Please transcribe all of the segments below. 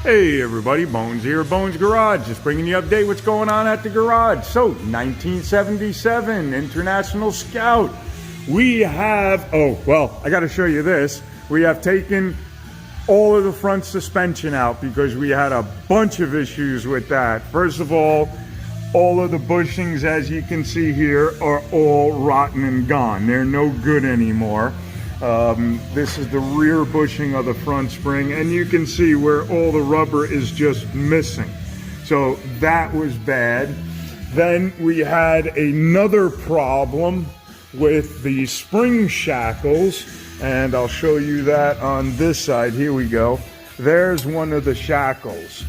Hey everybody, Bones here, Bones Garage, just bringing you an update what's going on at the garage. So, 1977 International Scout. We have, I gotta show you this. We have taken all of the front suspension out because we had a bunch of issues with that. First of all of the bushings, as you can see here, are all rotten and gone. They're no good anymore. This is the rear bushing of the front spring, and you can see where all the rubber is just missing. So that was bad. Then we had another problem with the spring shackles, and I'll show you that on this side. Here we go. There's one of the shackles.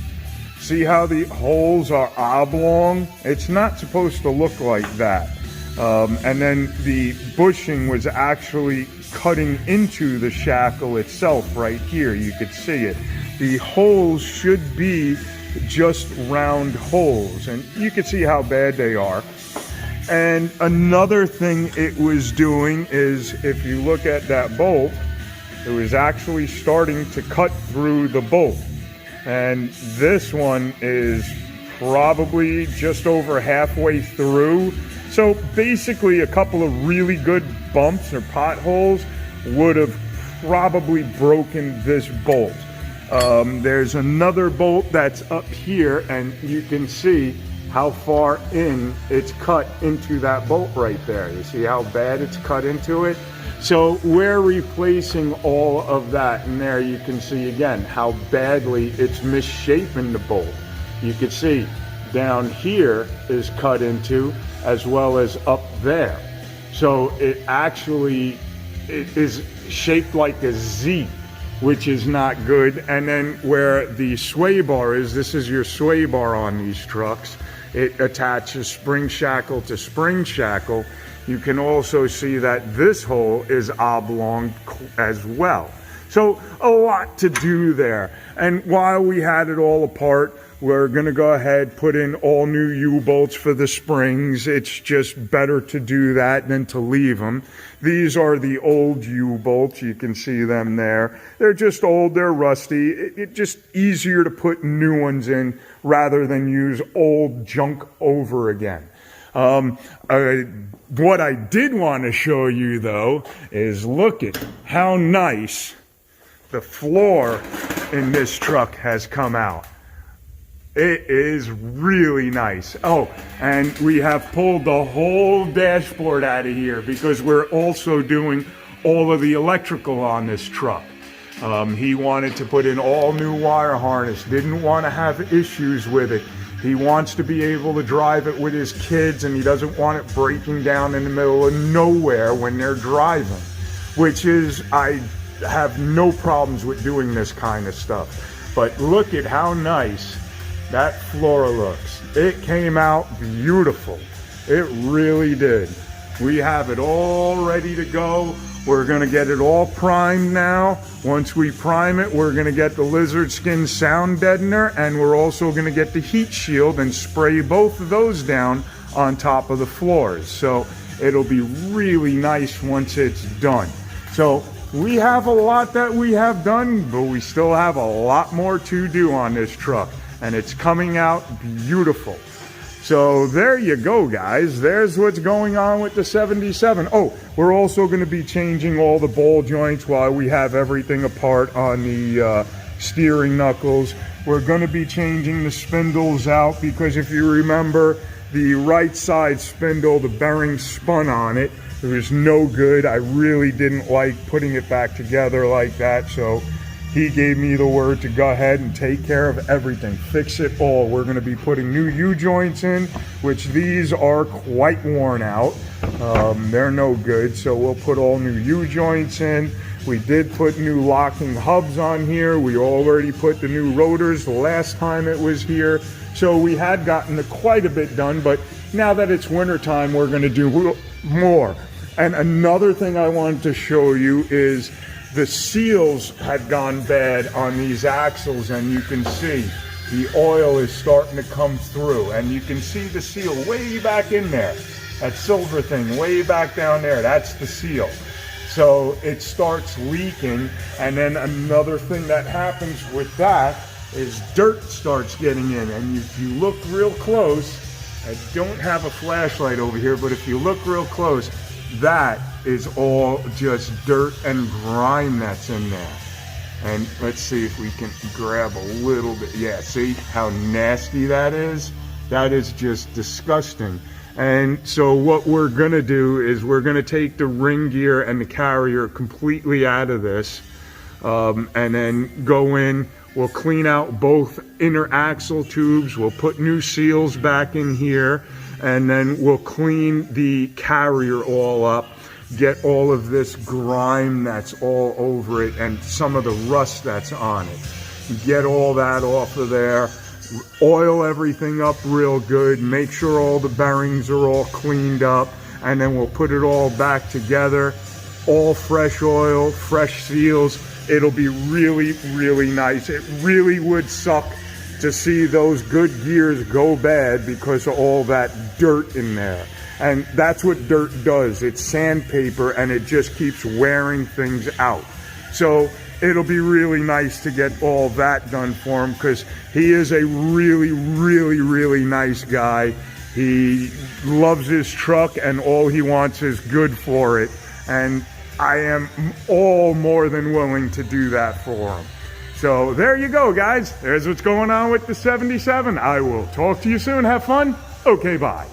See how the holes are oblong? It's not supposed to look like that. And then the bushing was actually cutting into the shackle itself right here. You could see it. The holes should be just round holes, and you can see how bad they are. And another thing it was doing is, if you look at that bolt, it was actually starting to cut through the bolt. And this one is probably just over halfway through. So basically a couple of really good bumps or potholes would have probably broken this bolt. There's another bolt that's up here, and you can see how far in it's cut into that bolt right there. You see how bad it's cut into it? So we're replacing all of that, and there you can see again how badly it's misshapen the bolt. You can see down here is cut into, as well as up there. So it is shaped like a Z, which is not good. And then where the sway bar is, this is your sway bar on these trucks. It attaches spring shackle to spring shackle. You can also see that this hole is oblong as well. So a lot to do there. And while we had it all apart, we're gonna go ahead, put in all new U-bolts for the springs. It's just better to do that than to leave them. These are the old U-bolts. You can see them there. They're just old, they're rusty. It's just easier to put new ones in rather than use old junk over again. What I did want to show you though is look at how nice the floor in this truck has come out. It is really nice. Oh, and we have pulled the whole dashboard out of here because we're also doing all of the electrical on this truck. He wanted to put in all new wire harness, didn't want to have issues with it. He wants to be able to drive it with his kids, and he doesn't want it breaking down in the middle of nowhere when they're driving, which is, I have no problems with doing this kind of stuff. But look at how nice that floor looks. It came out beautiful. It really did. We have it all ready to go. We're gonna get it all primed now. Once we prime it, we're gonna get the lizard skin sound deadener, and we're also gonna get the heat shield and spray both of those down on top of the floors. So it'll be really nice once it's done. So we have a lot that we have done, but we still have a lot more to do on this truck, and it's coming out beautiful. So there you go, guys. There's what's going on with the 77. Oh, we're also going to be changing all the ball joints while we have everything apart on the steering knuckles. We're going to be changing the spindles out because if you remember, the right side spindle, the bearing spun on it. It was no good. I really didn't like putting it back together like that, so he gave me the word to go ahead and take care of everything, fix it all. We're going to be putting new U-joints in, which these are quite worn out. They're no good, so we'll put all new U-joints in. We did put new locking hubs on here. We already put the new rotors the last time it was here. So we had gotten quite a bit done, but now that it's wintertime, we're going to do more. And another thing I wanted to show you is the seals had gone bad on these axles, and you can see the oil is starting to come through, and you can see the seal way back in there. That silver thing way back down there, that's the seal. So it starts leaking, and then another thing that happens with that is dirt starts getting in. And if you look real close, I don't have a flashlight over here, but if you look real close, that is all just dirt and grime that's in there. And let's see if we can grab a little bit. Yeah, see how nasty that is? That is just disgusting. And so what we're gonna do is we're gonna take the ring gear and the carrier completely out of this, and then go in, we'll clean out both inner axle tubes, we'll put new seals back in here, and then we'll clean the carrier all up, get all of this grime that's all over it and some of the rust that's on it. Get all that off of there. Oil everything up real good, make sure all the bearings are all cleaned up, and then we'll put it all back together. All fresh oil, fresh seals. It'll be really, really nice. It really would suck to see those good gears go bad because of all that dirt in there. And that's what dirt does. It's sandpaper, and it just keeps wearing things out. So it'll be really nice to get all that done for him, because he is a really, really, really nice guy. He loves his truck, and all he wants is good for it. And I am all more than willing to do that for him. So there you go, guys. There's what's going on with the 77. I will talk to you soon. Have fun. Okay, bye.